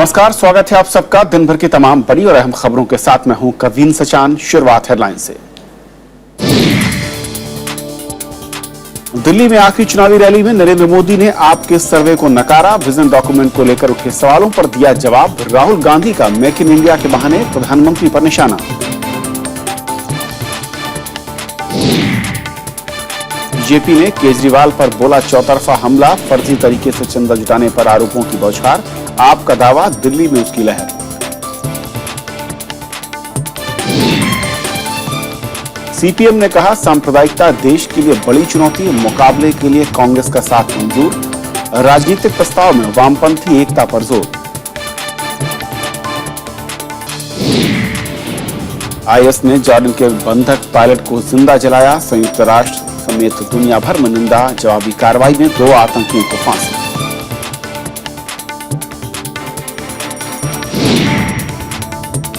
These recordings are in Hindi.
नमस्कार, स्वागत है आप सबका दिन भर की तमाम बड़ी और अहम खबरों के साथ। मैं हूं कवीन सचान। शुरुआत हेडलाइन से। दिल्ली में आखिरी चुनावी रैली में नरेंद्र मोदी ने आपके सर्वे को नकारा। विजन डॉक्यूमेंट को लेकर उठे सवालों पर दिया जवाब। राहुल गांधी का मेक इन इंडिया के बहाने प्रधानमंत्री पर निशाना। बीजेपी ने केजरीवाल पर बोला चौतरफा हमला। फर्जी तरीके से चंदा जुटाने पर आरोपों की बौछार। आपका दावा, दिल्ली में उसकी लहर। सीपीएम ने कहा सांप्रदायिकता देश के लिए बड़ी चुनौती। मुकाबले के लिए कांग्रेस का साथ मंजूर। राजनीतिक प्रस्ताव में वामपंथी एकता पर जोर। आईएस ने जॉर्डन के बंधक पायलट को जिंदा जलाया। संयुक्त राष्ट्र समेत दुनिया भर में निंदा। जवाबी कार्रवाई में 2 आतंकियों को फांसी।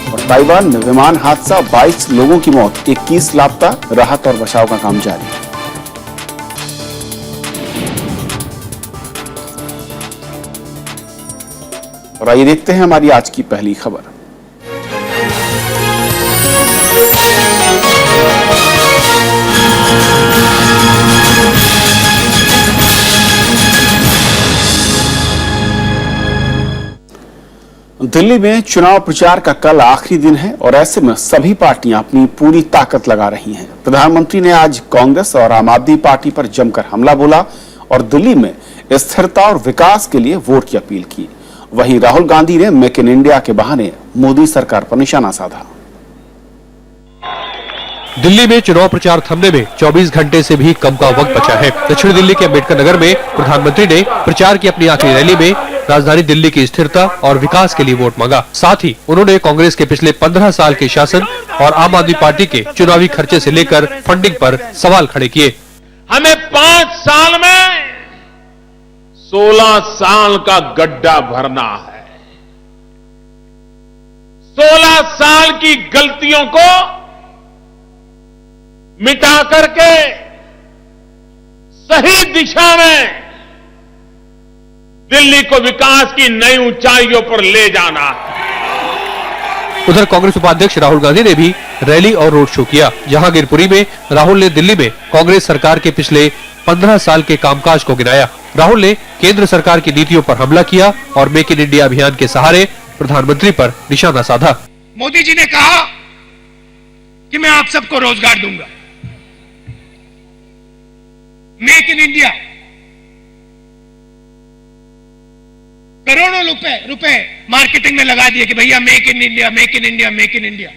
और ताइवान में विमान हादसा, 22 लोगों की मौत, 21 लापता। राहत और बचाव का काम जारी। और आइए देखते हैं हमारी आज की पहली खबर। दिल्ली में चुनाव प्रचार का कल आखिरी दिन है और ऐसे में सभी पार्टियां अपनी पूरी ताकत लगा रही हैं। प्रधानमंत्री ने आज कांग्रेस और आम आदमी पार्टी पर जमकर हमला बोला और दिल्ली में स्थिरता और विकास के लिए वोट की अपील की। वहीं राहुल गांधी ने मेक इन इंडिया के बहाने मोदी सरकार पर निशाना साधा। दिल्ली में चुनाव प्रचार थमने में 24 घंटे से भी कम का वक्त बचा है। दक्षिण दिल्ली के अम्बेडकर नगर में प्रधानमंत्री ने प्रचार की अपनी आखिरी रैली में राजधानी दिल्ली की स्थिरता और विकास के लिए वोट मांगा। साथ ही उन्होंने कांग्रेस के पिछले 15 साल के शासन और आम आदमी पार्टी के चुनावी खर्चे से लेकर फंडिंग पर सवाल खड़े किए। हमें 5 साल में 16 साल का गड्ढा भरना है। 16 साल की गलतियों को मिटा करके सही दिशा में दिल्ली को विकास की नई ऊंचाइयों पर ले जाना है। उधर कांग्रेस उपाध्यक्ष राहुल गांधी ने भी रैली और रोड शो किया। जहांगीरपुरी में राहुल ने दिल्ली में कांग्रेस सरकार के पिछले 15 साल के कामकाज को गिनाया। राहुल ने केंद्र सरकार की नीतियों पर हमला किया और मेक इन इंडिया अभियान के सहारे प्रधानमंत्री पर निशाना साधा। मोदी जी ने कहा कि मैं आप सबको रोजगार दूंगा। मेक इन इंडिया, करोड़ों रुपए मार्केटिंग में लगा दिए कि भैया make in India, make in India, make in India.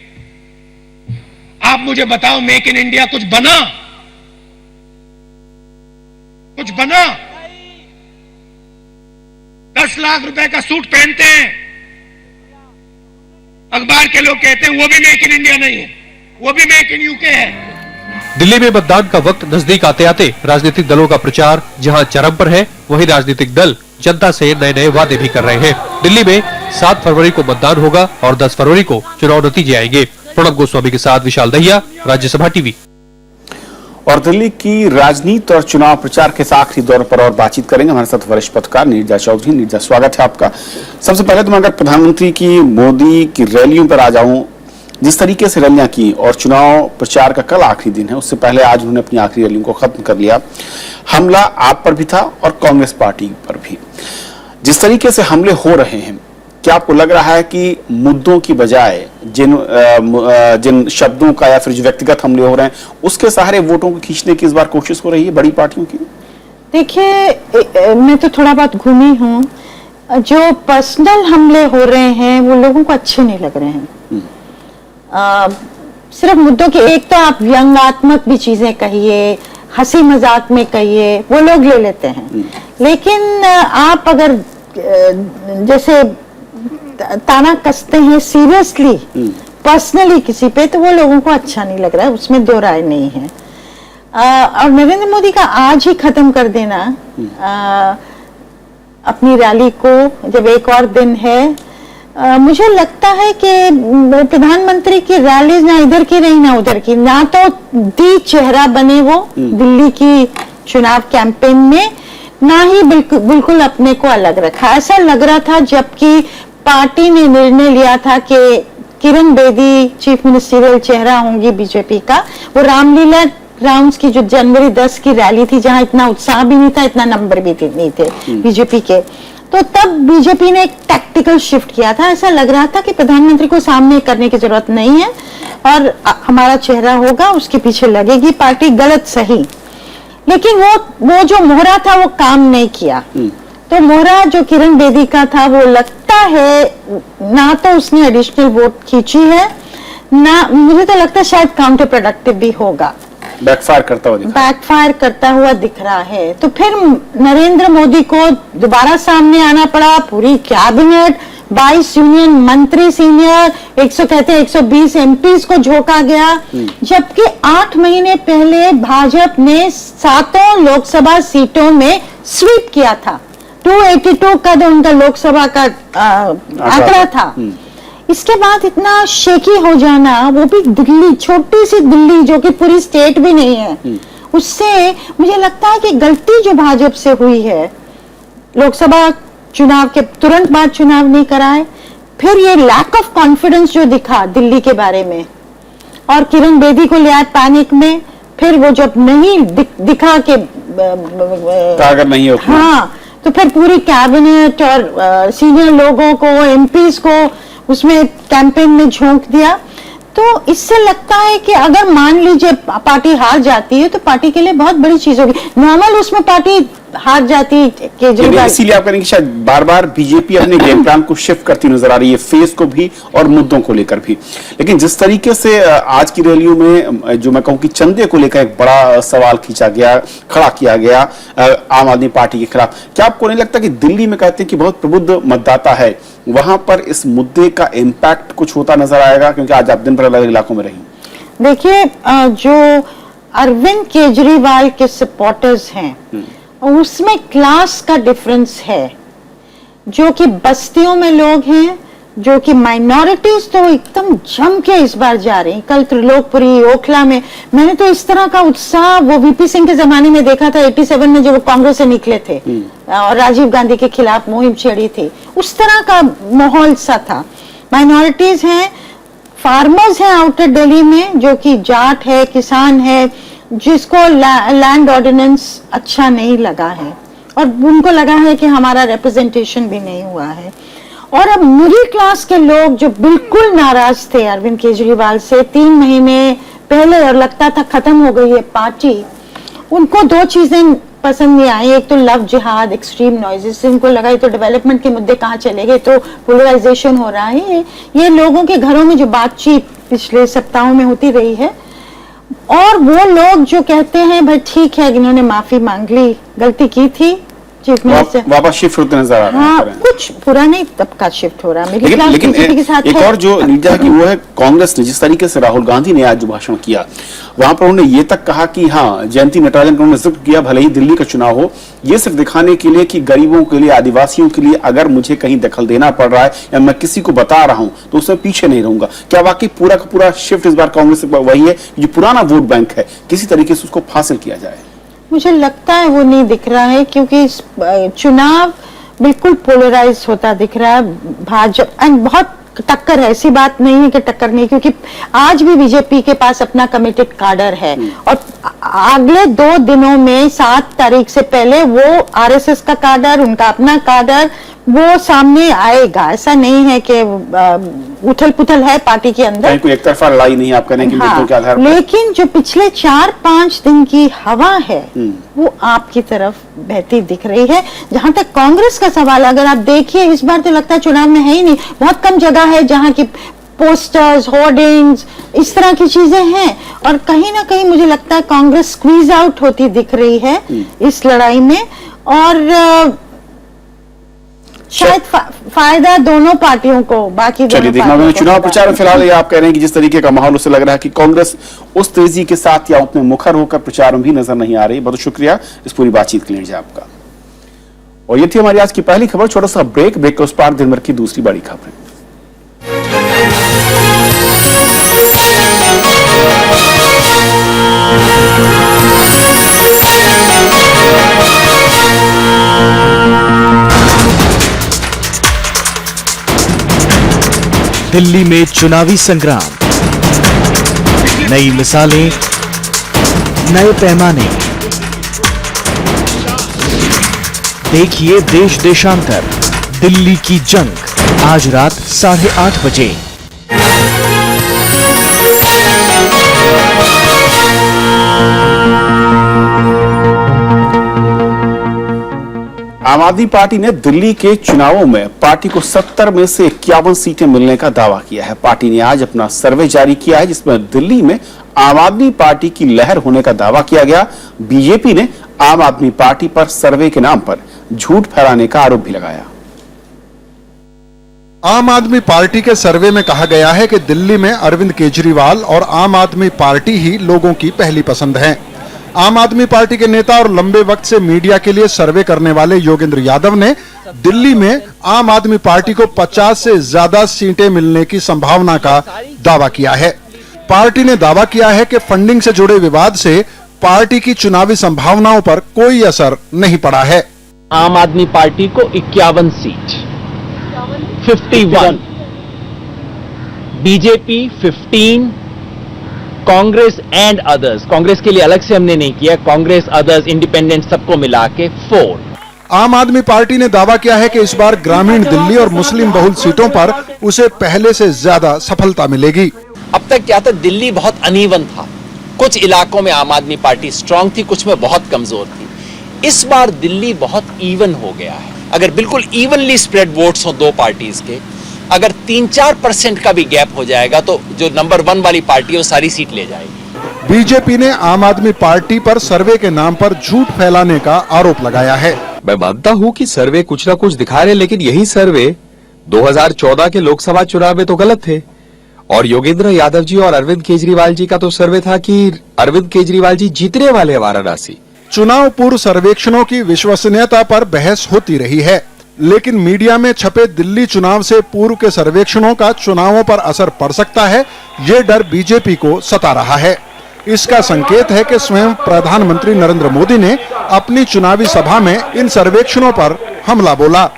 आप मुझे बताओ, मेक इन इंडिया कुछ बना? कुछ बना? 10 लाख रुपए का सूट पहनते हैं, अखबार के लोग कहते हैं वो भी मेक इन इंडिया नहीं है, वो भी मेक इन यूके है। दिल्ली में मतदान का वक्त नजदीक आते आते राजनीतिक दलों का प्रचार जहां चरम पर है, वहीं राजनीतिक दल जनता से नए नए वादे भी कर रहे हैं। दिल्ली में 7 फरवरी को मतदान होगा और 10 फरवरी को चुनाव नतीजे आएंगे। प्रणब गोस्वामी के साथ विशाल दहिया, राज्यसभा टीवी। और दिल्ली की राजनीति और चुनाव प्रचार के आखिरी दौर पर और बातचीत करेंगे हमारे साथ वरिष्ठ पत्रकार नीरजा चौधरी। नीरजा, स्वागत है आपका। सबसे पहले तो मैं अगर प्रधानमंत्री की मोदी की रैलियों पर आ जाऊं, जिस तरीके से रैलियां की और चुनाव प्रचार का कल आखिरी दिन है, उससे पहले आज उन्होंने अपनी आखिरी रैलियों को खत्म कर लिया। हमला आप पर भी था और कांग्रेस पार्टी पर भी। जिस तरीके से हमले हो रहे हैं, क्या आपको लग रहा है कि मुद्दों की बजाय जिन शब्दों का या फिर जो व्यक्तिगत हमले हो रहे हैं उसके सहारे वोटों को खींचने की इस बार कोशिश हो रही है बड़ी पार्टियों की? देखिए, मैं तो थोड़ा बहुत घूमी हूँ। जो पर्सनल हमले हो रहे हैं वो लोगों को अच्छे नहीं लग रहे हैं। सिर्फ मुद्दों की, एक तो आप व्यंग्यात्मक भी चीजें कहिए, हंसी मजाक में कहिए, वो लोग ले लेते हैं। लेकिन आप अगर जैसे ताना कसते हैं सीरियसली पर्सनली किसी पे, तो वो लोगों को अच्छा नहीं लग रहा है, उसमें 2 राय नहीं है। और नरेंद्र मोदी का आज ही खत्म कर देना अपनी रैली को, जब एक और दिन है, मुझे लगता है कि प्रधानमंत्री की रैली ना इधर की रही ना उधर की, ना तो दी चेहरा बने वो दिल्ली की चुनाव कैंपेन में, ना ही बिल्कुल अपने को अलग रखा। ऐसा लग रहा था जबकि पार्टी ने निर्णय लिया था कि किरण बेदी चीफ मिनिस्टरियल चेहरा होंगी बीजेपी का, वो रामलीला ग्राउंड्स की जो जनवरी 10 की रैली थी, जहां इतना उत्साह भी नहीं था, इतना नंबर भी नहीं थे बीजेपी के, तो तब बीजेपी ने एक टैक्टिकल शिफ्ट किया था। ऐसा लग रहा था कि प्रधानमंत्री को सामने करने की जरूरत नहीं है और हमारा चेहरा होगा, उसके पीछे लगेगी पार्टी, गलत सही। लेकिन वो जो मोहरा था वो काम नहीं किया। तो मोहरा जो किरण बेदी का था, वो लगता है ना तो उसने एडिशनल वोट खींची है, ना मुझे तो लगता है शायद काउंटर प्रोडक्टिव भी होगा, बैकफायर करता हुआ दिख रहा है। तो फिर नरेंद्र मोदी को दोबारा सामने आना पड़ा, पूरी कैबिनेट, 22 यूनियन मंत्री सीनियर, 120 एमपीज को झोंका गया, जबकि 8 महीने पहले भाजपा ने 7 लोकसभा सीटों में स्वीप किया था। 282 का जो उनका लोकसभा का आंकड़ा था। इसके बाद इतना शेकी हो जाना, वो भी दिल्ली, छोटी सी दिल्ली जो कि पूरी स्टेट भी नहीं है, उससे मुझे लगता है कि गलती जो भाजपा से हुई है, लोकसभा चुनाव के तुरंत बाद चुनाव नहीं कराए, फिर ये लैक ऑफ कॉन्फिडेंस जो दिखा दिल्ली के बारे में, और किरण बेदी को ले आए पैनिक में, फिर वो जब नहीं दिखा के अगर नहीं हो, हाँ, तो फिर पूरी कैबिनेट और सीनियर लोगों को, एमपीज को उसमें कैंपेन में झोंक दिया। तो इससे लगता है कि अगर मान लीजिए पार्टी हार जाती है तो पार्टी के लिए बहुत बड़ी चीज होगी। नॉर्मल उसमें पार्टी हार जाती केजरीवाल, इसीलिए आप करेंगे शायद बार बार बीजेपी अपने गेम प्लान को शिफ्ट करती नजर आ रही है, फेस को भी और मुद्दों को लेकर भी। लेकिन जिस तरीके से आज की रैलियों में जो मैं कहूं कि चंदे को लेकर एक बड़ा सवाल खींचा गया, खड़ा किया गया आम आदमी पार्टी के खिलाफ, क्या आपको नहीं लगता कि दिल्ली में कहते हैं कि बहुत प्रबुद्ध मतदाता है, वहां पर इस मुद्दे का इम्पैक्ट कुछ होता नजर आएगा? क्योंकि आज आप दिन भर अलग इलाकों में रही। देखिए, जो अरविंद केजरीवाल के सपोर्टर्स हैं उसमें क्लास का डिफरेंस है। जो कि बस्तियों में लोग हैं, जो कि माइनॉरिटीज तो एकदम जम के इस बार जा रही। कल त्रिलोकपुरी, ओखला में मैंने तो इस तरह का उत्साह वो वीपी सिंह के जमाने में देखा था, 87 में जब वो कांग्रेस से निकले थे और राजीव गांधी के खिलाफ मुहिम छेड़ी थी, उस तरह का माहौल सा था। माइनॉरिटीज हैं, फार्मर्स हैं आउटर दिल्ली में, जो कि जाट है, किसान है, जिसको लैंड ऑर्डिनेंस अच्छा नहीं लगा है और उनको लगा है कि हमारा रिप्रेजेंटेशन भी नहीं हुआ है। और अब मिडिल क्लास के लोग जो बिल्कुल नाराज थे अरविंद केजरीवाल से 3 महीने पहले, और लगता था खत्म हो गई है पार्टी, उनको 2 चीजें पसंद नहीं आई। एक तो लव जिहाद, एक्सट्रीम नॉइजेस, इनको लगा तो डेवलपमेंट के मुद्दे कहाँ चले गए, तो पोलराइजेशन हो रहा है। ये लोगों के घरों में जो बातचीत पिछले सप्ताहों में होती रही है, और वो लोग जो कहते हैं भाई ठीक है, इन्होंने माफी मांग ली, गलती की थी, चीफ मिनिस्टर वापस शिफ्ट होते नजर आ रहे हैं। हाँ, कुछ पूरा नहीं तबका शिफ्ट हो रहा है। लेकिन एक और जो नीरजा की वो है, कांग्रेस ने जिस तरीके से राहुल गांधी ने आज जो भाषण किया, वहां पर उन्होंने ये तक कहा कि हाँ, जयंती नटराजन का उन्होंने जिक्र किया, भले ही दिल्ली का चुनाव हो, ये सिर्फ दिखाने के लिए कि गरीबों के लिए, आदिवासियों के लिए अगर मुझे कहीं दखल देना पड़ रहा है या मैं किसी को बता रहा हूं तो उसमें पीछे नहीं रहूंगा। क्या वाकई पूरा का पूरा शिफ्ट इस बार कांग्रेस वही है, जो पुराना वोट बैंक है, किसी तरीके से उसको हासिल किया जाए? मुझे लगता है वो नहीं दिख रहा है, क्योंकि चुनाव बिल्कुल पोलराइज होता दिख रहा है। भाजपा बहुत टक्कर है, ऐसी बात नहीं है कि टक्कर नहीं, क्योंकि आज भी बीजेपी के पास अपना कमिटेड काडर है और अगले 2 दिनों में 7 तारीख से पहले वो आरएसएस का काडर, उनका अपना काडर वो सामने आएगा। ऐसा नहीं है कि उथल पुथल है पार्टी के अंदर, कोई एक तरफा लड़ाई नहीं, आप कहने की मुद्दों के आधार पर। लेकिन जो पिछले 4-5 दिन की हवा है वो आपकी तरफ बहती दिख रही है। जहां तक कांग्रेस का सवाल, अगर आप देखिए इस बार तो लगता है चुनाव में है ही नहीं, बहुत कम जगह है जहां की पोस्टर्स, होर्डिंग्स, इस तरह की चीजें हैं, और कहीं ना कहीं मुझे लगता है कांग्रेस स्क्वीज आउट होती दिख रही है इस लड़ाई में, और शायद फायदा दोनों पार्टियों को, बाकी चलिए देखना चुनाव प्रचार। फिलहाल ये आप कह रहे हैं कि जिस तरीके का माहौल उसे लग रहा है कि कांग्रेस उस तेजी के साथ या उतने मुखर होकर प्रचार में भी नजर नहीं आ रही। बहुत शुक्रिया इस पूरी बातचीत के लिए आपका। और ये थी हमारी आज की पहली खबर। छोटा सा ब्रेक के उस पार दिन भर की दूसरी बड़ी खबरें। दिल्ली में चुनावी संग्राम, नई मिसालें, नए पैमाने। देखिए देश देशांतर, दिल्ली की जंग, आज रात 8:30 बजे। आम आदमी पार्टी ने दिल्ली के चुनावों में पार्टी को 70 में से 51 सीटें मिलने का दावा किया है। पार्टी ने आज अपना सर्वे जारी किया है, जिसमें दिल्ली में आम आदमी पार्टी की लहर होने का दावा किया गया। बीजेपी ने आम आदमी पार्टी पर सर्वे के नाम पर झूठ फैलाने का आरोप भी लगाया। आम आदमी पार्टी के सर्वे में कहा गया है कि दिल्ली में अरविंद केजरीवाल और आम आदमी पार्टी ही लोगों की पहली पसंद है। आम आदमी पार्टी के नेता और लंबे वक्त से मीडिया के लिए सर्वे करने वाले योगेंद्र यादव ने दिल्ली में आम आदमी पार्टी को 50 से ज्यादा सीटें मिलने की संभावना का दावा किया है। पार्टी ने दावा किया है कि फंडिंग से जुड़े विवाद से पार्टी की चुनावी संभावनाओं पर कोई असर नहीं पड़ा है। आम आदमी पार्टी को 51 seat, 51, BJP 15, Congress and others, Congress के लिए अलग से हमने नहीं किया, कांग्रेस, अदर्स, इंडिपेंडेंट सबको मिला के 4। आम आदमी पार्टी ने दावा किया है कि इस बार ग्रामीण दिल्ली और मुस्लिम बहुल सीटों पर उसे पहले से ज्यादा सफलता मिलेगी। अब तक क्या था, दिल्ली बहुत अनइवन था, कुछ इलाकों में आम आदमी पार्टी स्ट्रांग थी, कुछ में बहुत कमजोर थी। इस बार दिल्ली बहुत इवन हो गया है। अगर बिल्कुल इवनली स्प्रेड वोट्स हो दो पार्टीज के, अगर 3-4% का भी गैप हो जाएगा तो जो नंबर 1 वाली पार्टी है वो सारी सीट ले जाएगी। बीजेपी ने आम आदमी पार्टी पर सर्वे के नाम पर झूठ फैलाने का आरोप लगाया है। मैं मानता हूं कि सर्वे कुछ ना कुछ दिखा रहे, लेकिन यही सर्वे 2014 के लोकसभा चुनाव में तो गलत थे। और योगेंद्र यादव जी और अरविंद केजरीवाल जी का तो सर्वे था कि अरविंद केजरीवाल जी जीतने वाले हैं वाराणसी। चुनाव पूर्व सर्वेक्षणों की विश्वसनीयता पर बहस होती रही है, लेकिन मीडिया में छपे दिल्ली चुनाव से पूर्व के सर्वेक्षणों का चुनावों पर असर पड़ सकता है, ये डर बीजेपी को सता रहा है। इसका संकेत है कि स्वयं प्रधानमंत्री नरेंद्र मोदी ने अपनी चुनावी सभा में इन सर्वेक्षणों पर हमला बोला।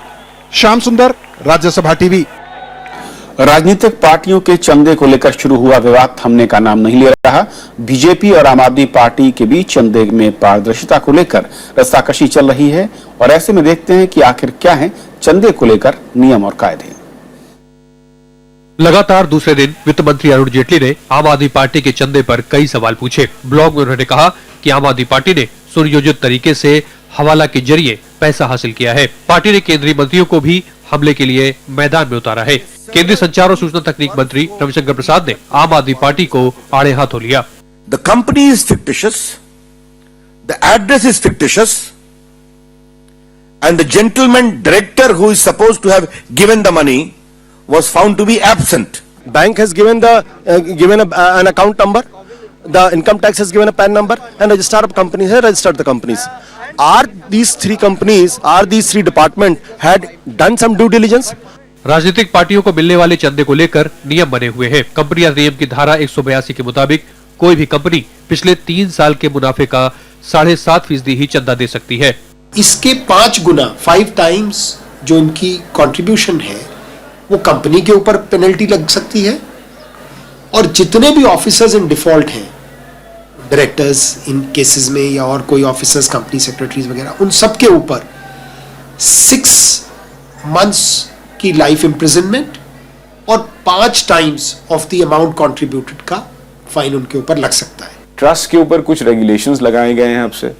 श्याम सुंदर, राज्यसभा टीवी। राजनीतिक पार्टियों के चंदे को लेकर शुरू हुआ विवाद थमने का नाम नहीं ले रहा। बीजेपी और आम आदमी पार्टी के बीच चंदे में पारदर्शिता को लेकर रस्साकशी चल रही है, और ऐसे में देखते हैं कि आखिर क्या है चंदे को लेकर नियम और कायदे। लगातार दूसरे दिन वित्त मंत्री अरुण जेटली ने आम आदमी पार्टी के चंदे पर कई सवाल पूछे। ब्लॉग में उन्होंने कहा कि आम आदमी पार्टी ने सुनियोजित तरीके से हवाला के जरिए पैसा हासिल किया है। पार्टी ने केंद्रीय मंत्रियों को भी हमले के लिए मैदान में उतारा है। केंद्रीय संचार और सूचना तकनीक मंत्री रविशंकर प्रसाद ने आम आदमी पार्टी को आड़े हाथों लिया। The company is fictitious, the address is fictitious, and the gentleman director who is supposed to have given the money was found to be absent. Bank has given an account number, the income tax has given a PAN number, and registrar of companies has registered the companies. Are these three departments had done some due diligence? राजनीतिक पार्टियों को मिलने वाले चंदे को लेकर नियम बने हुए हैं। कंपनी अधिनियम की धारा 182 के मुताबिक कोई भी कंपनी पिछले 3 साल के मुनाफे का 7.5% ही चंदा दे सकती है। इसके 5 गुना 5 टाइम्स जो इनकी कंट्रीब्यूशन है वो कंपनी के ऊपर पेनल्टी लग सकती है, और जितने भी ऑफिसर्स इन डिफॉल्ट हैं, डायरेक्टर्स इन केसेस में या और कोई ऑफिसर्स, कंपनी सेक्रेटरीज वगैरह, उन सब के ऊपर 6 मंथ्स की लाइफ इम्प्रिजनमेंट और 5 times of the amount contributed का फाइन उनके ऊपर लग सकता है। ट्रस्ट के ऊपर कुछ रेगुलेशंस लगाए गए हैं आपसे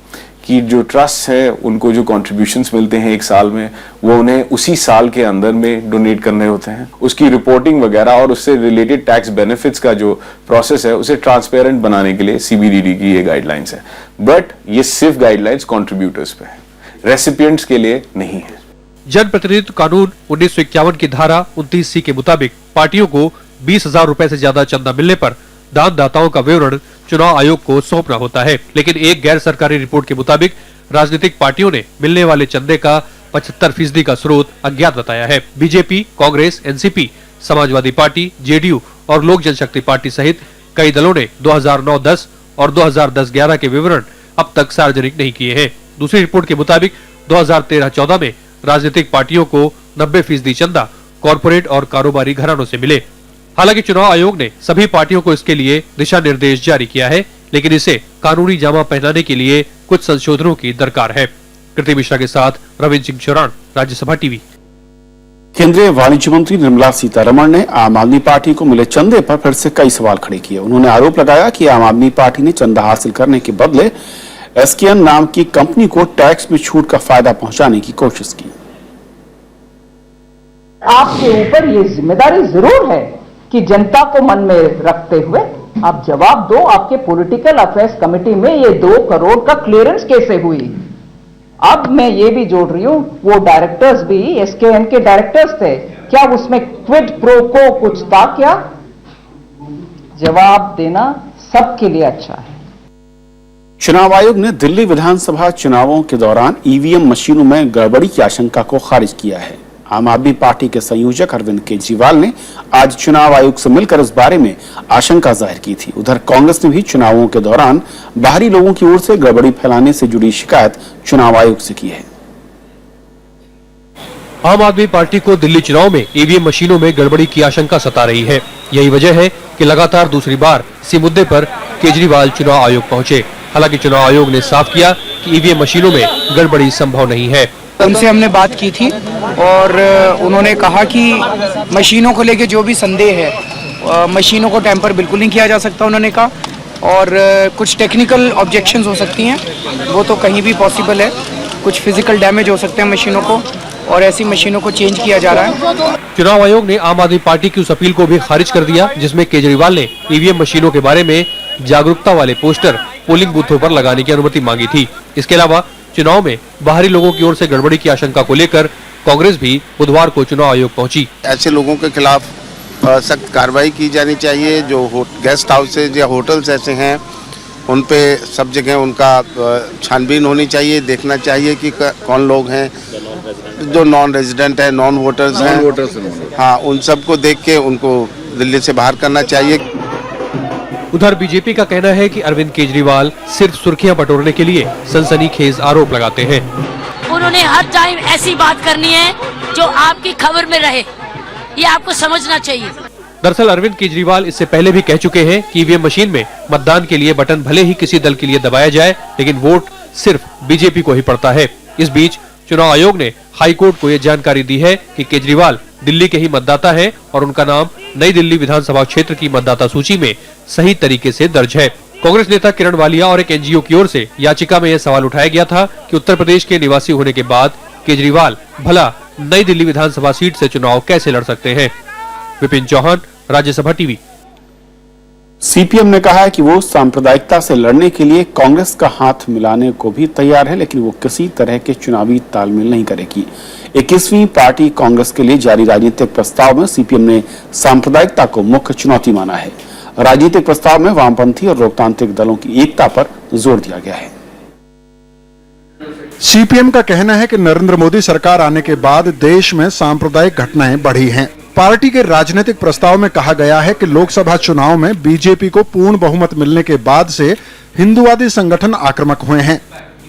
कि जो ट्रस्ट है उनको जो कंट्रीब्यूशंस मिलते हैं 1 साल में, वो उन्हें उसी साल के अंदर में डोनेट करने होते हैं। उसकी रिपोर्टिंग वगैरह और उससे रिलेटेड टैक्स बेनिफिट्स का जो प्रोसेस है उसे ट्रांसपेरेंट बनाने के लिए CBDT की ये गाइडलाइंस है। बट ये सिर्फ गाइडलाइंस कंट्रीब्यूटर्स पे है, रेसिपिएंट्स के लिए नहीं है। जन प्रतिनिधित्व कानून 1951 की धारा 29C के मुताबिक पार्टियों को 20,000 रुपए से ज्यादा चंदा मिलने पर दानदाताओं का विवरण चुनाव आयोग को सौंपना होता है। लेकिन एक गैर सरकारी रिपोर्ट के मुताबिक राजनीतिक पार्टियों ने मिलने वाले चंदे का 75% का स्रोत अज्ञात बताया है। BJP, Congress, NCP, Samajwadi party, JDU और लोक जनशक्ति पार्टी सहित कई दलों ने 2009-10 और 2010-11 के विवरण अब तक सार्वजनिक नहीं किए हैं। दूसरी रिपोर्ट के मुताबिक 2013-14 में राजनीतिक पार्टियों को 90% चंदा कॉरपोरेट और कारोबारी घरानों से मिले। हालांकि चुनाव आयोग ने सभी पार्टियों को इसके लिए दिशा निर्देश जारी किया है, लेकिन इसे कानूनी जामा पहनाने के लिए कुछ संशोधनों की दरकार है। कृति मिश्रा के साथ रविंद्र सिंह चौरान, राज्यसभा टीवी। केंद्रीय वाणिज्य मंत्री निर्मला सीतारमण ने आम आदमी पार्टी को मिले चंदे पर फिर से कई सवाल खड़े किए। उन्होंने आरोप लगाया कि आम आदमी पार्टी ने चंदा हासिल करने के बदले एसकेएन नाम की कंपनी को टैक्स में छूट का फायदा पहुंचाने की कोशिश की। आपके ऊपर ये जिम्मेदारी जरूर है कि जनता को मन में रखते हुए आप जवाब दो। आपके पॉलिटिकल अफेयर्स कमेटी में ये 2 करोड़ का क्लियरेंस कैसे हुई? अब मैं ये भी जोड़ रही हूं, वो डायरेक्टर्स भी एसकेएन के डायरेक्टर्स थे, क्या उसमें क्विड प्रो को कुछ था क्या? जवाब देना सबके लिए अच्छा है। चुनाव आयोग ने दिल्ली विधानसभा चुनावों के दौरान ईवीएम मशीनों में गड़बड़ी की आशंका को खारिज किया है। आम आदमी पार्टी के संयोजक अरविंद केजरीवाल ने आज चुनाव आयोग से मिलकर इस बारे में आशंका जाहिर की थी। उधर कांग्रेस ने भी चुनावों के दौरान बाहरी लोगों की ओर से गड़बड़ी फैलाने से जुड़ी शिकायत चुनाव आयोग से की है। आम आदमी पार्टी को दिल्ली चुनाव में ईवीएम मशीनों में गड़बड़ी की आशंका सता रही है। यही वजह है कि लगातार दूसरी बार इसी मुद्दे पर केजरीवाल चुनाव आयोग पहुंचे। हालांकि चुनाव आयोग ने साफ किया कि ईवीएम मशीनों में गड़बड़ी संभव नहीं है। उनसे हमने बात की थी और उन्होंने कहा कि मशीनों को लेके जो भी संदेह है, मशीनों को टैंपर बिल्कुल नहीं किया जा सकता उन्होंने कहा, और कुछ टेक्निकल ऑब्जेक्शंस हो सकती हैं, वो तो कहीं भी पॉसिबल है। कुछ फिजिकल डैमेज हो सकते हैं मशीनों को, और ऐसी मशीनों को चेंज किया जा रहा है। चुनाव आयोग ने आम आदमी पार्टी की उस अपील को भी खारिज कर दिया जिसमें केजरीवाल ने ईवीएम मशीनों के बारे में जागरूकता वाले पोस्टर पोलिंग बूथों पर लगाने की अनुमति मांगी थी। इसके अलावा चुनाव में बाहरी लोगों की ओर से गड़बड़ी की आशंका को लेकर कांग्रेस भी बुधवार को चुनाव आयोग पहुंची। ऐसे लोगों के खिलाफ सख्त कार्रवाई की जानी चाहिए। जो गेस्ट हाउसेज या होटल्स ऐसे हैं उन पे सब जगह उनका छानबीन होनी चाहिए। देखना चाहिए कि कौन लोग हैं जो नॉन रेजिडेंट है, नॉन वोटर्स हैं। हाँ, उन सबको देख के उनको दिल्ली से बाहर करना चाहिए। उधर बीजेपी का कहना है कि अरविंद केजरीवाल सिर्फ सुर्खियां बटोरने के लिए सनसनीखेज आरोप लगाते हैं। उन्होंने हर टाइम ऐसी बात करनी है जो आपकी खबर में रहे, ये आपको समझना चाहिए। दरअसल अरविंद केजरीवाल इससे पहले भी कह चुके हैं कि ईवीएम मशीन में मतदान के लिए बटन भले ही किसी दल के लिए दबाया जाए, लेकिन वोट सिर्फ बीजेपी को ही पड़ता है। इस बीच चुनाव आयोग ने हाई कोर्ट को यह जानकारी दी है कि केजरीवाल दिल्ली के ही मतदाता हैं और उनका नाम नई दिल्ली विधानसभा क्षेत्र की मतदाता सूची में सही तरीके से दर्ज है। कांग्रेस नेता किरण वालिया और एक एनजीओ की ओर से याचिका में यह सवाल उठाया गया था कि उत्तर प्रदेश के निवासी होने के बाद केजरीवाल भला नई दिल्ली विधानसभा सीट से चुनाव कैसे लड़ सकते हैं। विपिन चौहान, राज्यसभा टीवी। सीपीएम ने कहा है कि वो सांप्रदायिकता से लड़ने के लिए कांग्रेस का हाथ मिलाने को भी तैयार है, लेकिन वो किसी तरह के चुनावी तालमेल नहीं करेगी। 21वीं पार्टी कांग्रेस के लिए जारी राजनीतिक प्रस्ताव में सीपीएम ने सांप्रदायिकता को मुख्य चुनौती माना है। राजनीतिक प्रस्ताव में वामपंथी और लोकतांत्रिक दलों की एकता पर जोर दिया गया है। सीपीएम का कहना है कि नरेंद्र मोदी सरकार आने के बाद देश में सांप्रदायिक घटनाएं बढ़ी हैं। पार्टी के राजनीतिक प्रस्ताव में कहा गया है कि लोकसभा चुनाव में बीजेपी को पूर्ण बहुमत मिलने के बाद से हिंदूवादी संगठन आक्रामक हुए हैं।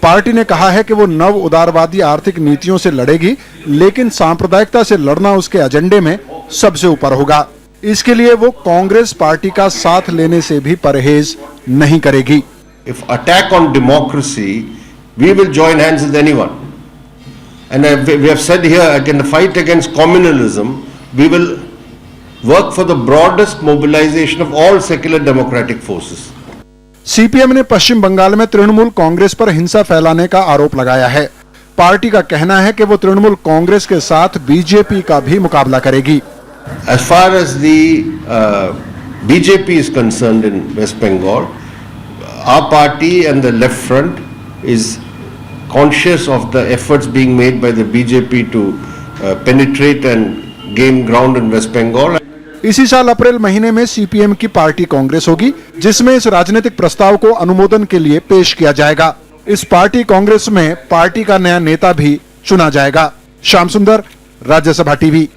पार्टी ने कहा है कि वो नव उदारवादी आर्थिक नीतियों से लड़ेगी, लेकिन सांप्रदायिकता से लड़ना उसके एजेंडे में सबसे ऊपर होगा। इसके लिए वो कांग्रेस पार्टी का साथ लेने से भी परहेज नहीं करेगी। If attack on democracy, we will join hands with anyone. And we have said here, in the fight against communalism, we will work for the broadest mobilization of all secular democratic forces. CPM ने पश्चिम बंगाल में तृणमूल कांग्रेस पर हिंसा फैलाने का आरोप लगाया है। पार्टी का कहना है कि वो तृणमूल कांग्रेस के साथ बीजेपी का भी मुकाबला करेगी। As far as the BJP is concerned in West Bengal, our party and the left front is conscious of the efforts being made by the BJP to penetrate and gain ground in West Bengal. इसी साल अप्रैल महीने में सीपीएम की पार्टी कांग्रेस होगी, जिसमें इस राजनीतिक प्रस्ताव को अनुमोदन के लिए पेश किया जाएगा। इस पार्टी कांग्रेस में पार्टी का नया नेता भी चुना जाएगा। श्याम सुंदर, राज्यसभा टीवी।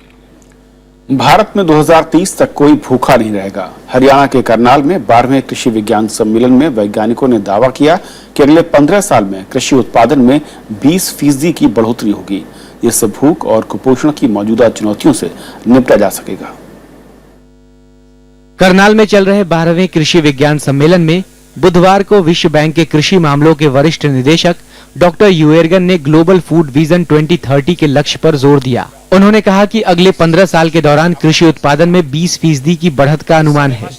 भारत में 2030 तक कोई भूखा नहीं रहेगा। हरियाणा के करनाल में 12वें कृषि विज्ञान सम्मेलन में वैज्ञानिकों ने दावा किया कि अगले 15 साल में कृषि उत्पादन में 20% की बढ़ोतरी होगी। इससे भूख और कुपोषण की मौजूदा चुनौतियों से निपटा जा सकेगा। करनाल में चल रहे 12वें कृषि विज्ञान सम्मेलन में बुधवार को विश्व बैंक के कृषि मामलों के वरिष्ठ निदेशक डॉक्टर यूएर्गन ने ग्लोबल फूड विजन 2030 के लक्ष्य पर जोर दिया। उन्होंने कहा कि अगले 15 साल के दौरान कृषि उत्पादन में 20% की बढ़त का अनुमान है।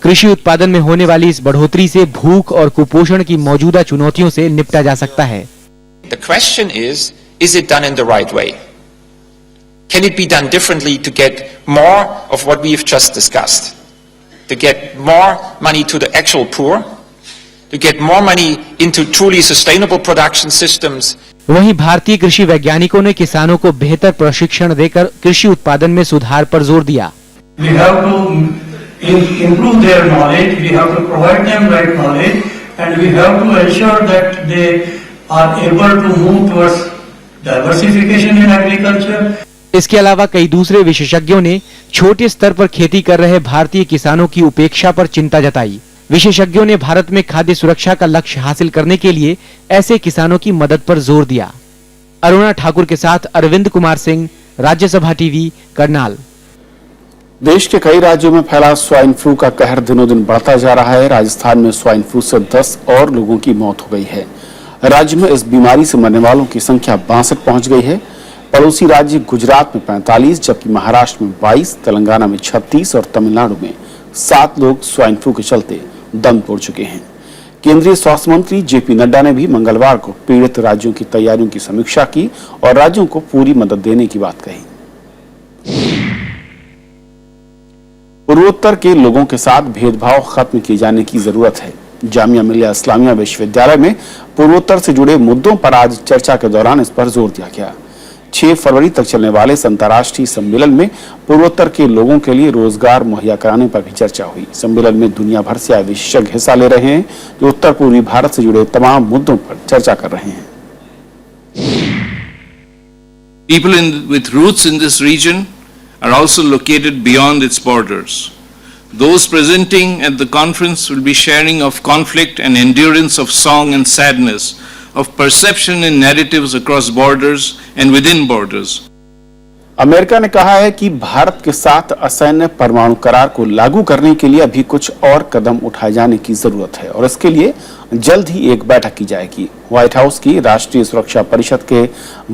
कृषि उत्पादन में होने वाली इस बढ़ोतरी से भूख और कुपोषण की मौजूदा चुनौतियों से निपटा जा सकता है। The question is it done in the right way? Can it be done differently to get more of what we've just discussed? To get more money to the actual poor? To get more money into truly sustainable production systems? वहीं भारतीय कृषि वैज्ञानिकों ने किसानों को बेहतर प्रशिक्षण देकर कृषि उत्पादन में सुधार पर जोर दिया। We have to improve their knowledge, we have to provide them right knowledge, and we have to ensure that they are able to move towards diversification in agriculture. इसके अलावा कई दूसरे विशेषज्ञों ने छोटे स्तर पर खेती कर रहे भारतीय किसानों की उपेक्षा पर चिंता जताई। विशेषज्ञों ने भारत में खाद्य सुरक्षा का लक्ष्य हासिल करने के लिए ऐसे किसानों की मदद पर जोर दिया। अरुणा ठाकुर के साथ अरविंद कुमार सिंह, राज्यसभा टीवी, करनाल। देश के कई राज्यों में फैला स्वाइन फ्लू का कहर दिनों दिन बढ़ता जा रहा है। राजस्थान में स्वाइन फ्लू से 10 और लोगों की मौत हो गई है। राज्य में इस बीमारी से मरने वालों की संख्या 62 पहुंच गई है। पड़ोसी राज्य गुजरात में 45, जबकि महाराष्ट्र में 22, तेलंगाना में 36 और तमिलनाडु में 7 लोग स्वाइन फ्लू के चलते दम तोड़ चुके हैं। केंद्रीय स्वास्थ्य मंत्री जेपी नड्डा ने भी मंगलवार को पीड़ित राज्यों की तैयारियों की समीक्षा की और राज्यों को पूरी मदद देने की बात कही। पूर्वोत्तर के लोगों के साथ भेदभाव खत्म किए जाने की जरूरत है। जामिया मिलिया इस्लामिया विश्वविद्यालय में पूर्वोत्तर से जुड़े मुद्दों पर आज चर्चा के दौरान इस पर जोर दिया गया। 6 फरवरी तक चलने वाले इस अंतर्राष्ट्रीय सम्मेलन में पूर्वोत्तर के लोगों के लिए रोजगार मुहैया कराने पर भी चर्चा हुई। सम्मेलन में दुनिया भर से आए विशेषज्ञ हिस्सा ले रहे हैं जो उत्तर पूर्वी भारत से जुड़े तमाम मुद्दों पर चर्चा कर रहे हैं। People with roots in this region are also located beyond its borders. Those presenting at the conference will be sharing of conflict and endurance of song and sadness, of perception and narratives across borders and within borders. America ने कहा है कि भारत के साथ असैन्य परमाणु करार को लागू करने के लिए अभी कुछ और कदम उठाए जाने की जरूरत है और इसके लिए जल्द ही एक बैठक की जाएगी। व्हाइट हाउस की राष्ट्रीय सुरक्षा परिषद के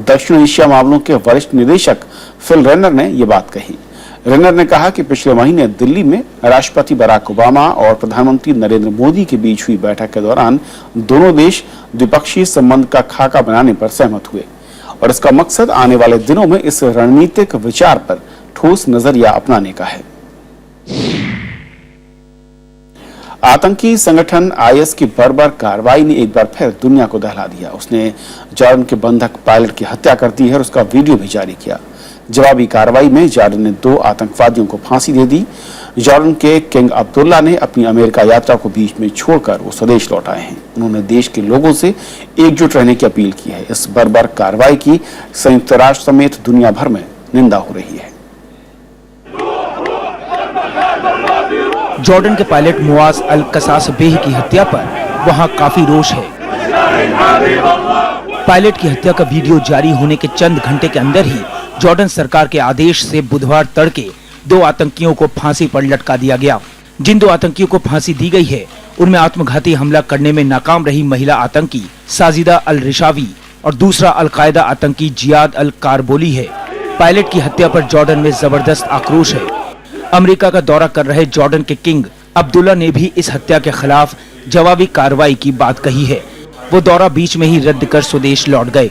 दक्षिण एशिया मामलों के वरिष्ठ निदेशक फिल रेनर ने ये बात कही। रेनर ने कहा कि पिछले महीने दिल्ली में राष्ट्रपति बराक ओबामा और प्रधानमंत्री नरेंद्र मोदी के बीच हुई बैठक के दौरान दोनों देश द्विपक्षीय संबंध का खाका बनाने पर सहमत हुए और इसका मकसद आने वाले दिनों में इस रणनीतिक विचार पर ठोस नजरिया अपनाने का है। आतंकी संगठन आईएस की बर्बर कार्रवाई ने एक बार फिर दुनिया को दहला दिया। उसने जॉर्डन के बंधक पायलट की हत्या कर दी है और उसका वीडियो भी जारी किया। जवाबी कार्रवाई में जॉर्डन ने 2 आतंकवादियों को फांसी दे दी। जॉर्डन के किंग अब्दुल्ला ने अपनी अमेरिका यात्रा को बीच में छोड़कर वो स्वदेश लौट आए हैं। उन्होंने देश के लोगों से एकजुट रहने की अपील की है। इस बर्बर कार्रवाई की संयुक्त राष्ट्र समेत दुनिया भर में निंदा हो रही है। जॉर्डन के पायलट मुआज अल कसासबेह की हत्या पर वहां काफी रोष है। पायलट की हत्या का वीडियो जारी होने के चंद घंटे के अंदर ही जॉर्डन सरकार के आदेश से बुधवार तड़के 2 आतंकियों को फांसी पर लटका दिया गया। जिन 2 आतंकियों को फांसी दी गई है उनमें आत्मघाती हमला करने में नाकाम रही महिला आतंकी साजिदा अल रिशावी और दूसरा अलकायदा आतंकी जियाद अल कारबोली है। पायलट की हत्या पर जॉर्डन में जबरदस्त आक्रोश है। अमेरिका का दौरा कर रहे जॉर्डन के किंग अब्दुल्ला ने भी इस हत्या के खिलाफ जवाबी कार्रवाई की बात कही है। वो दौरा बीच में ही रद्द कर स्वदेश लौट गए।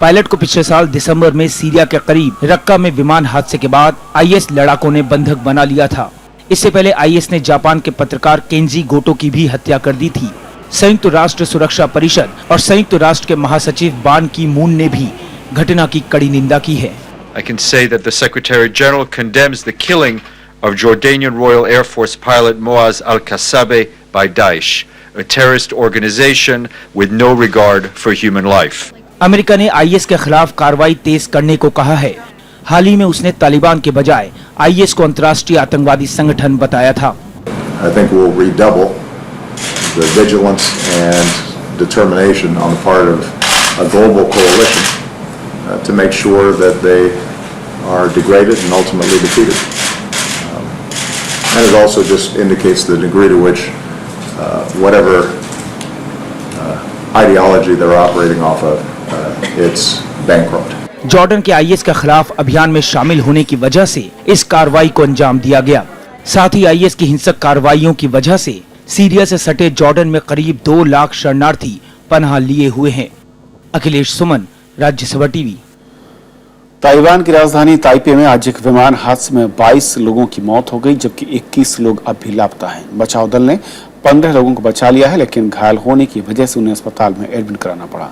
पायलट को पिछले साल दिसंबर में सीरिया के करीब रक्का में विमान हादसे के बाद आईएस लड़ाकों ने बंधक बना लिया था। इससे पहले आईएस ने जापान के पत्रकार केंजी गोटो की भी हत्या कर दी थी। संयुक्त राष्ट्र सुरक्षा परिषद और संयुक्त राष्ट्र के महासचिव बान की मून ने भी घटना की कड़ी निंदा की है। I can say that the Secretary General condemns the killing of Jordanian Royal Air Force pilot Muaz al-Kassabe by Daesh, a terrorist organization with no regard for human life. America ने आईएस के खिलाफ कार्रवाई तेज करने को कहा है। हाल ही में उसने तालिबान के बजाय आईएस को अंतर्राष्ट्रीय आतंकवादी संगठन बताया था। I think we'll redouble the vigilance and determination on the part of a global coalition to make sure that they are degraded and ultimately defeated. And it also just indicates the degree to which whatever ideology they're operating off of, it's bankrupt. Jordan के आईएस के खिलाफ अभियान में शामिल होने की वजह से इस कार्रवाई को अंजाम दिया गया। साथ ही आईएस की हिंसक कार्रवाइयों की वजह से सीरिया से सटे जॉर्डन में करीब 2 लाख शरणार्थी पनाह लिए हुए हैं। अखिलेश सुमन, राज्यसभा टीवी। ताइवान की राजधानी ताइपे में आज एक विमान हादसे में 22 लोगों की मौत हो गई, जबकि 21 लोग अब भी लापता हैं। बचाव दल ने 15 लोगों को बचा लिया है, लेकिन घायल होने की वजह से उन्हें अस्पताल में एडमिट कराना पड़ा।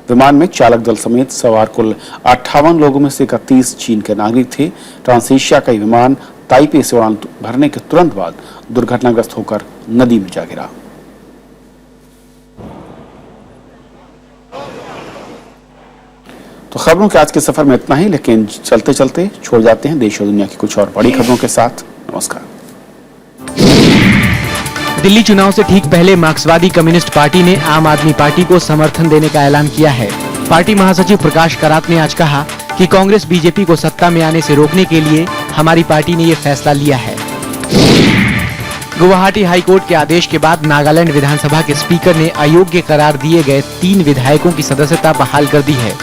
विमान में चालक दल समेत सवार कुल 58 लोगों में से 31 चीन के नागरिक थे। ट्रांसएशिया का विमान ताइपे से उड़ान भरने के तुरंत बाद दुर्घटनाग्रस्त होकर नदी में जा गिरा। तो खबरों के आज के सफर में इतना ही, लेकिन चलते चलते छोड़ जाते हैं देश और दुनिया की कुछ और बड़ी खबरों के साथ। नमस्कार। दिल्ली चुनाव से ठीक पहले मार्क्सवादी कम्युनिस्ट पार्टी ने आम आदमी पार्टी को समर्थन देने का ऐलान किया है। पार्टी महासचिव प्रकाश करात ने आज कहा कि कांग्रेस बीजेपी को सत्ता में आने से रोकने के लिए हमारी पार्टी ने ये फैसला लिया है। गुवाहाटी हाईकोर्ट के आदेश के बाद नागालैंड विधानसभा के स्पीकर ने अयोग्य करार दिए गए 3 विधायकों की सदस्यता बहाल कर दी है।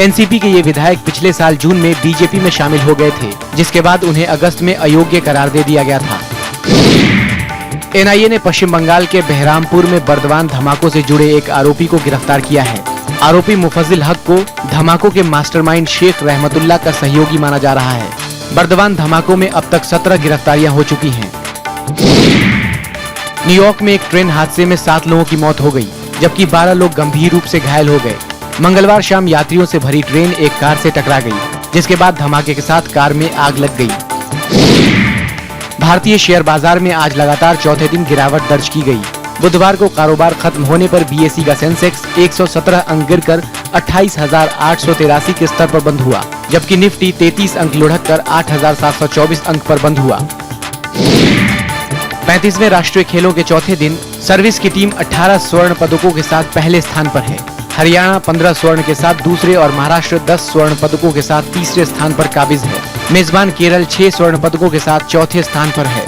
एनसीपी के ये विधायक पिछले साल जून में बीजेपी में शामिल हो गए थे, जिसके बाद उन्हें अगस्त में अयोग्य करार दे दिया गया था। एनआईए ने पश्चिम बंगाल के बहरामपुर में बर्दवान धमाकों से जुड़े एक आरोपी को गिरफ्तार किया है। आरोपी मुफज्जिल हक को धमाकों के मास्टरमाइंड शेख रहमतुल्लाह का सहयोगी माना जा रहा है। बर्दवान धमाकों में अब तक 17 गिरफ्तारियां हो चुकी हैं। न्यूयॉर्क में एक ट्रेन हादसे में 7 लोगों की मौत हो गई, जबकि 12 लोग गंभीर रूप से घायल हो गए। मंगलवार शाम यात्रियों से भरी ट्रेन एक कार से टकरा गई, जिसके बाद धमाके के साथ कार में आग लग गई। भारतीय शेयर बाजार में आज लगातार चौथे दिन गिरावट दर्ज की गई। बुधवार को कारोबार खत्म होने पर बीएसई का सेंसेक्स 117 अंक गिरकर 28,883 के स्तर पर बंद हुआ, जबकि निफ्टी 33 अंक लुढ़क कर 8,724 अंक पर बंद हुआ। 35वें राष्ट्रीय खेलों के चौथे दिन सर्विस की टीम 18 स्वर्ण पदकों के साथ पहले स्थान पर है। हरियाणा 15 स्वर्ण के साथ दूसरे और महाराष्ट्र 10 स्वर्ण पदकों के साथ तीसरे स्थान पर काबिज है। मेजबान केरल 6 स्वर्ण पदकों के साथ चौथे स्थान पर है।